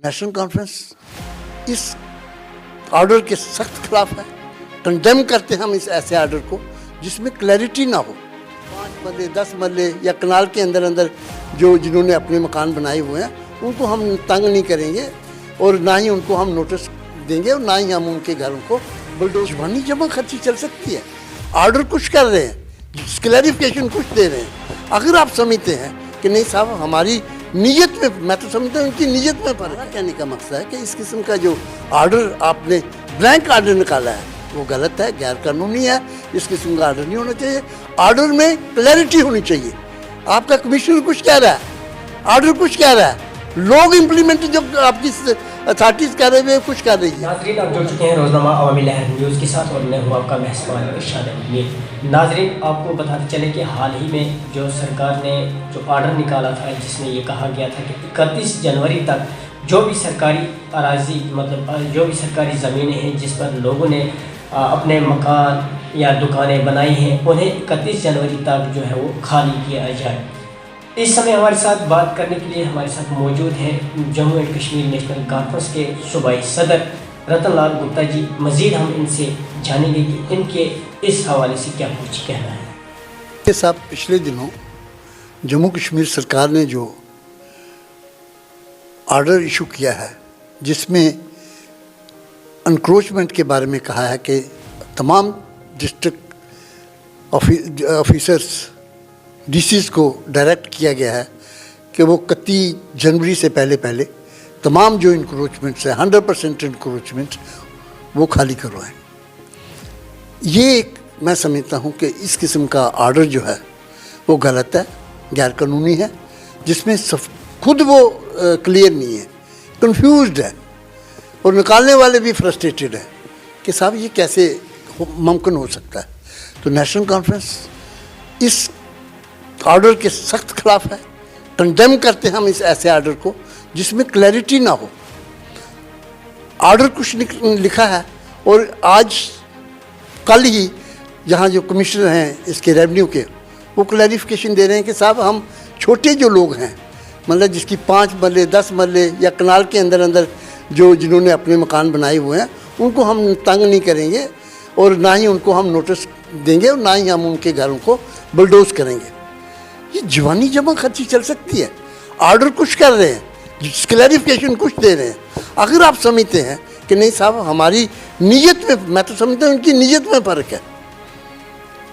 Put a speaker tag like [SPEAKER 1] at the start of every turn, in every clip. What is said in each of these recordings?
[SPEAKER 1] National conference इस order के सख्त खिलाफ है। कंडेम करते हैं हम इस ऐसे ऑर्डर को जिसमें क्लैरिटी ना हो। 5 मरले 10 मरले या कनाल के अंदर अंदर जो जिन्होंने अपने मकान बनाए हुए हैं उनको हम तंग नहीं करेंगे और ना ही उनको हम नोटिस देंगे और ना ही हम उनके घरों को बुलडोज जवानी जमा खर्ची चल सकती है। ऑर्डर कुछ कर रहे हैं, क्लैरिफिकेशन कुछ दे रहे हैं। अगर आप समझते हैं कि नहीं साहब हमारी नीयत में, मैं तो समझता हूँ उनकी नीयत में फर्क है। कहने का मकसद है कि इस किस्म का जो ऑर्डर आपने ब्लैंक ऑर्डर निकाला है वो गलत है, गैर कानूनी है। इस किस्म का ऑर्डर नहीं होना चाहिए। ऑर्डर में क्लैरिटी होनी चाहिए। आपका कमिश्नर कुछ कह रहा है, ऑर्डर कुछ कह रहा है, लोग इम्प्लीमेंट जो आपकी अथॉरिटीज कह रहे हैं कुछ कर रही है।
[SPEAKER 2] नाज़रीन, आप जुड़ चुके हैं रोज़नामा अवामी लहर न्यूज़ के साथ और मैं हूँ आपका मेहमान इरशाद अहमद। नाज़रीन, आपको बताते चले कि हाल ही में जो सरकार ने जो ऑर्डर निकाला था जिसमें ये कहा गया था कि 31 जनवरी तक जो भी सरकारी अराजी मतलब जो भी सरकारी ज़मीनें हैं जिस पर लोगों ने अपने मकान या दुकानें बनाई हैं उन्हें 31 जनवरी तक जो है वो खाली किया जाए। इस समय हमारे साथ बात करने के लिए हमारे साथ मौजूद हैं Jammu and Kashmir national conference के सूबाई सदर रतन लाल गुप्ता जी। मज़ीद हम इनसे जानेंगे कि इनके इस हवाले से क्या कुछ कहना है।
[SPEAKER 1] ये साहब, पिछले दिनों जम्मू कश्मीर सरकार ने जो ऑर्डर इशू किया है जिसमें एनक्रोचमेंट के बारे में कहा है कि तमाम डिस्ट्रिक्ट ऑफिसर्स डीसीज को डायरेक्ट किया गया है कि वो 31 जनवरी से पहले तमाम जो इंक्रोचमेंट्स है 100% इंक्रोचमेंट्स वो खाली करवाएं। ये एक मैं समझता हूँ कि इस किस्म का ऑर्डर जो है वो गलत है, गैर कानूनी है, जिसमें खुद वो क्लियर नहीं है, कंफ्यूज्ड है और निकालने वाले भी फ्रस्ट्रेटेड है कि साहब ये कैसे मुमकिन हो सकता है। तो नेशनल कॉन्फ्रेंस इस ऑर्डर के सख्त खिलाफ है। कंडेम करते हैं हम इस ऐसे ऑर्डर को जिसमें क्लैरिटी ना हो। ऑर्डर कुछ लिखा है और आज कल ही यहाँ जो कमिश्नर हैं इसके रेवेन्यू के वो क्लैरिफिकेशन दे रहे हैं कि साहब हम छोटे जो लोग हैं मतलब जिसकी 5 मरले 10 मरले या कनाल के अंदर अंदर जो जिन्होंने अपने मकान बनाए हुए हैं उनको हम तंग नहीं करेंगे और ना ही उनको हम नोटिस देंगे और ना ही हम उनके घरों को बुलडोज करेंगे। ये जवानी जमा खर्ची चल सकती है। ऑर्डर कुछ कर रहे हैं, क्लैरिफिकेशन कुछ दे रहे हैं। अगर आप समझते हैं कि नहीं साहब हमारी नीयत में, मैं तो समझता हूँ उनकी नीयत में फ़र्क है।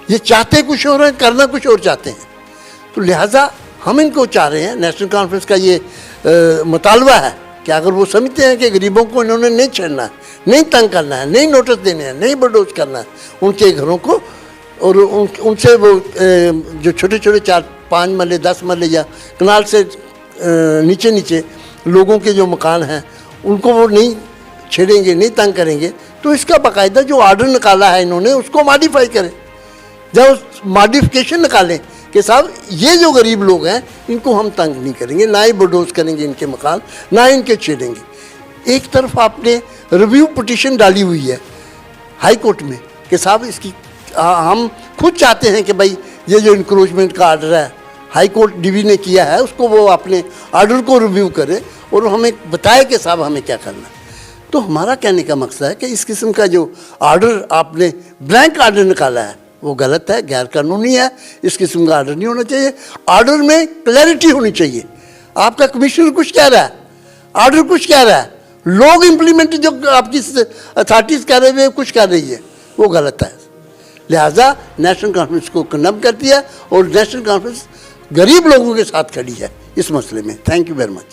[SPEAKER 1] ये चाहते कुछ और हैं, करना कुछ और चाहते हैं। तो लिहाजा हम इनको चाह रहे हैं, नेशनल कॉन्फ्रेंस का ये मुतालबा है कि अगर वो समझते हैं कि गरीबों को इन्होंने नहीं छेड़ना है, नहीं तंग करना है, नहीं नोटिस देने हैं, नहीं बुलडोज करना है उनके घरों को और उनसे वो जो छोटे छोटे 4-5 मरले 10 मरले या कनाल से नीचे लोगों के जो मकान हैं उनको वो नहीं छेड़ेंगे, नहीं तंग करेंगे। तो इसका बाकायदा जो ऑर्डर निकाला है इन्होंने उसको मॉडिफाई करें। जब मॉडिफिकेशन निकालें कि साहब ये जो गरीब लोग हैं इनको हम तंग नहीं करेंगे, ना ही बुलडोज करेंगे इनके मकान, ना ही इनके छेड़ेंगे। एक तरफ आपने रिव्यू पिटीशन डाली हुई है हाई कोर्ट में कि साहब इसकी हम खुद चाहते हैं कि भाई ये जो इंक्रोचमेंट का ऑर्डर है हाई कोर्ट डीवी ने किया है उसको वो अपने ऑर्डर को रिव्यू करे और हमें बताए कि साहब हमें क्या करना है। तो हमारा कहने का मकसद है कि इस किस्म का जो ऑर्डर आपने ब्लैंक ऑर्डर निकाला है वो गलत है, गैर कानूनी है। इस किस्म का ऑर्डर नहीं होना चाहिए। ऑर्डर में क्लैरिटी होनी चाहिए। आपका कमिश्नर कुछ कह रहा है, ऑर्डर कुछ कह रहा है, लोग इम्प्लीमेंट जो आपकी अथॉरिटीज़ कह रहे हैं कुछ कर रही है वो गलत है। लिहाजा नेशनल कॉन्फ्रेंस को कंडेम करती है और नेशनल कॉन्फ्रेंस गरीब लोगों के साथ खड़ी है इस मसले में। Thank you very much.